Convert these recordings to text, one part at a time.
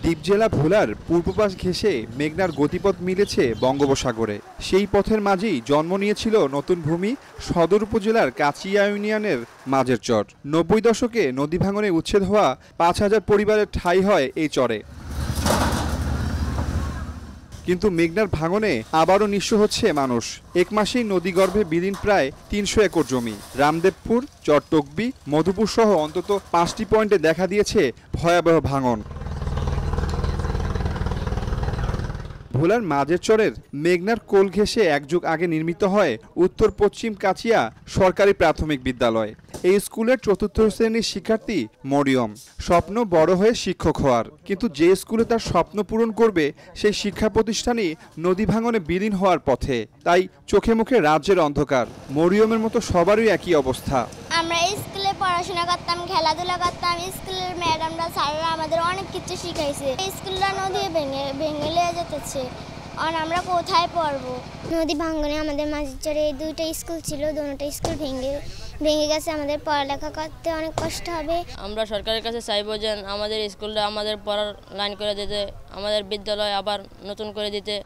দ্বীপ জেলা ভোলার পূর্ব পাশ ঘেঁষে মেঘনার গতিপথ মিলেছে বঙ্গোপসাগরে। সেই পথের মাঝেই জন্ম নিয়েছিল নতুন ভূমি সদর উপজেলার কাচিয়া ইউনিয়নের মাঝের চর। ৯০ দশকে নদী ভাঙনে উচ্ছেদ হওয়া ৫,০০০ পরিবারের ঠাঁই হয় এই চরে। কিন্তু মেঘনার ভাঙনে আবারও নিঃস্ব হচ্ছে মানুষ। এক মাসেই নদীগর্ভে বিলীন প্রায় ৩০০ একর জমি। রামদেবপুর, চরটকবি, মধুপুর সহ অন্তত ৫টি পয়েন্টে দেখা দিয়েছে ভয়াবহ ভাঙন। ভোলার মাঝের চরের মেঘনার কোল ঘেঁষে এক যুগ আগে নির্মিত হয় উত্তর পশ্চিম কাচিয়া সরকারি প্রাথমিক বিদ্যালয়। এই স্কুলের চতুর্থ শ্রেণীর শিক্ষার্থী মরিয়ম। স্বপ্ন বড় হয়ে শিক্ষক হওয়ার, কিন্তু যে স্কুলে তার স্বপ্ন পূরণ করবে সেই শিক্ষা প্রতিষ্ঠানই নদী ভাঙনে বিলীন হওয়ার পথে। তাই চোখে মুখে রাজ্যের অন্ধকার। মরিয়মের মতো সবারই একই অবস্থা। আমরা স্কুলে পড়াশোনা করতাম, খেলাধুলা করতাম, স্কুলের ম্যাডামরা স্যাররা আমাদের অনেক কিছু শিখাইছে। স্কুলটা নদী ভেঙে লিয়ে যেতেছে, আর আমরা কোথায় পড়বো? নদী ভাঙনে আমাদের মাঝের চরে এই দুইটা স্কুল ছিল, দুটো স্কুল ভেঙে গেছে। আমাদের পড়ালেখা করতে অনেক কষ্ট হবে। আমরা সরকারের কাছে চাইবো যে আমাদের স্কুলটা আমাদের পড়ার লাইন করে দিতে, আমাদের বিদ্যালয় আবার নতুন করে দিতে।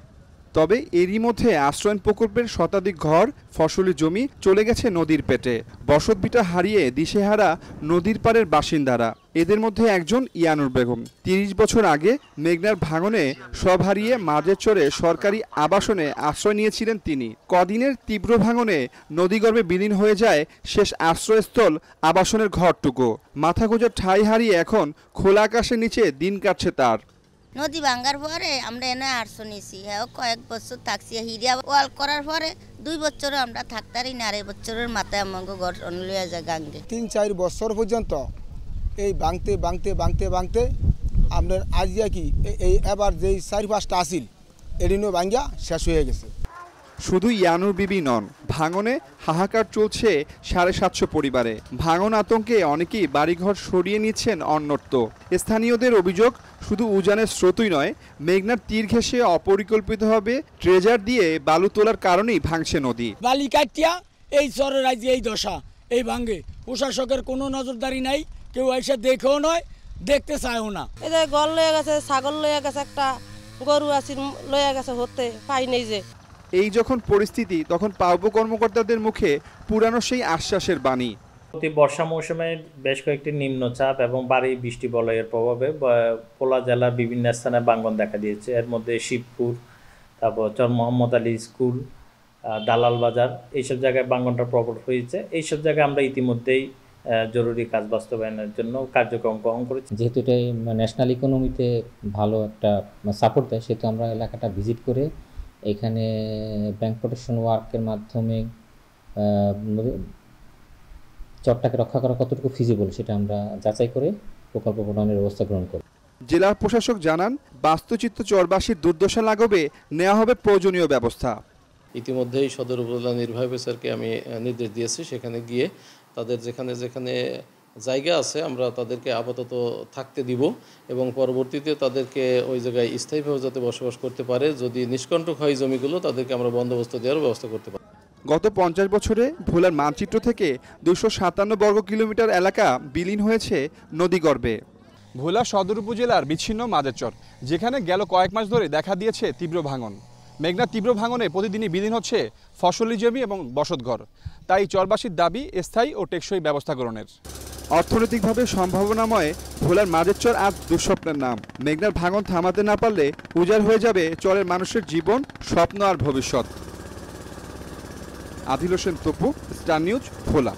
তবে এরই মধ্যে আশ্রয়ণ প্রকল্পের শতাধিক ঘর, ফসলি জমি চলে গেছে নদীর পেটে। বসতভিটা হারিয়ে দিশেহারা নদীর পাড়ের বাসিন্দারা। এদের মধ্যে একজন ইয়ানুর বেগম। ৩০ বছর আগে মেঘনার ভাঙনে সব হারিয়ে মাঝের চরে সরকারি আবাসনে আশ্রয় নিয়েছিলেন তিনি। কদিনের তীব্র ভাঙনে নদীগর্ভে বিলীন হয়ে যায় শেষ আশ্রয়স্থল আবাসনের ঘরটুকু। মাথা গোঁজার ঠাঁই হারিয়ে এখন খোলা আকাশের নিচে দিন কাটছে তার। নদী ভাঙার পরে আমরা এনে আশ্রয় নিয়েছি। হ্যাঁ, কয়েক বছর থাকছি। হিরিয়া ওয়াল করার পরে ২ বছরও আমরা থাকতারি না। ২.৫ বছরের মাথায় আমাকে ঘর লইয়া যায় গাঙ্গে। ৩-৪ বছর পর্যন্ত এই ভাঙতে আপনার আজিয়া কি এই এবার যেই ৪-৫টা আসিল এদিনও ভাঙ্গা শেষ হয়ে গেছে। শুধু ইয়ানুর বিবি নন, ভাঙনে হাহাকার চলছে ৭৫০ পরিবারে। ভাঙন আতঙ্কে অনেকেই বাড়িঘর সরিয়ে নিচ্ছেন অন্যত্র। স্থানীয়দের অভিযোগ, শুধু উজানের স্রোতই নয়, মেঘনার তীর ঘেঁষে অপরিকল্পিতভাবে ট্রেজার দিয়ে বালু তোলার কারণেই ভাঙছে নদী। বালি কাটিয়া এই চরের রাজ্যে এই দশা, এই ভাঙ্গে। প্রশাসকের কোনো নজরদারি নাই, কেউ এসে দেখেও নয়, দেখতে চায়ও না। এদের গল লয়ে গেছে, ছাগল লয়ে গেছে, একটা গরু আছে লয়ে গেছে, হতে পাই নেই যে। এই যখন পরিস্থিতি, তখন পাউব কর্মকর্তাদের মুখে পুরানো সেই আশ্বাসের বাণী। প্রতি বর্ষা মৌসুমে বেশ কয়েকটি নিম্নচাপ এবং ভারী বৃষ্টি বলয়ের প্রভাবে ভোলা জেলার বিভিন্ন স্থানে ভাঙন দেখা দিয়েছে। এর মধ্যে শিবপুর, তারপর চর মোহাম্মদ আলী স্কুল, দালাল বাজার, এইসব জায়গায় ভাঙনটা প্রবল হয়েছে। এইসব জায়গায় আমরা ইতিমধ্যেই জরুরি কাজ বাস্তবায়নের জন্য কার্যক্রম গ্রহণ করেছি। যেহেতু এটাই ন্যাশনাল ইকোনমিতে ভালো একটা সাপোর্ট দেয়, সেহেতু আমরা এলাকাটা ভিজিট করে এখানে ব্যাংক প্রোটেকশন ওয়ার্কের মাধ্যমে চরটাকে রক্ষা করা কতটুকু ফিজিবল সেটা আমরা যাচাই করে প্রকল্প প্রণয়নের ব্যবস্থা গ্রহণ করি। জেলা প্রশাসক জানান, বাস্তুচিত্র চরবাসীর দুর্দশা লাঘবে নেওয়া হবে প্রয়োজনীয় ব্যবস্থা। ইতিমধ্যেই সদর উপজেলা নির্বাহী অফিসারকে আমি নির্দেশ দিয়েছি, সেখানে গিয়ে তাদের যেখানে জায়গা আছে আমরা তাদেরকে আপাতত থাকতে দিব এবং পরবর্তীতে তাদেরকে ওই জায়গায় স্থায়ীভাবে যাতে বসবাস করতে পারে, যদি নিষ্কণ্টক হয় জমিগুলো, তাদেরকে আমরা বন্দোবস্ত দেওয়ার ব্যবস্থা করতে পারি। গত ৫০ বছরে ভোলার মানচিত্র থেকে ২৫৭ বর্গ কিলোমিটার এলাকা বিলীন হয়েছে নদীগর্ভে। ভোলা সদর উপজেলার বিচ্ছিন্ন মাঝের চর, যেখানে গেল কয়েক মাস ধরে দেখা দিয়েছে তীব্র ভাঙন। মেঘনার তীব্র ভাঙনে প্রতিদিনই বিলীন হচ্ছে ফসলি জমি এবং বসতঘর। তাই চরবাসীর দাবি স্থায়ী ও টেকসই ব্যবস্থা গ্রহণের। অর্থনৈতিকভাবে সম্ভাবনাময় ভোলার মাঝের চর আজ দুঃস্বপ্নের নাম। মেঘনার ভাঙন থামাতে না পারলে উজাড় হয়ে যাবে চরের মানুষের জীবন, স্বপ্ন আর ভবিষ্যৎ। আদিল হোসেন তপু, স্টার নিউজ, ভোলা।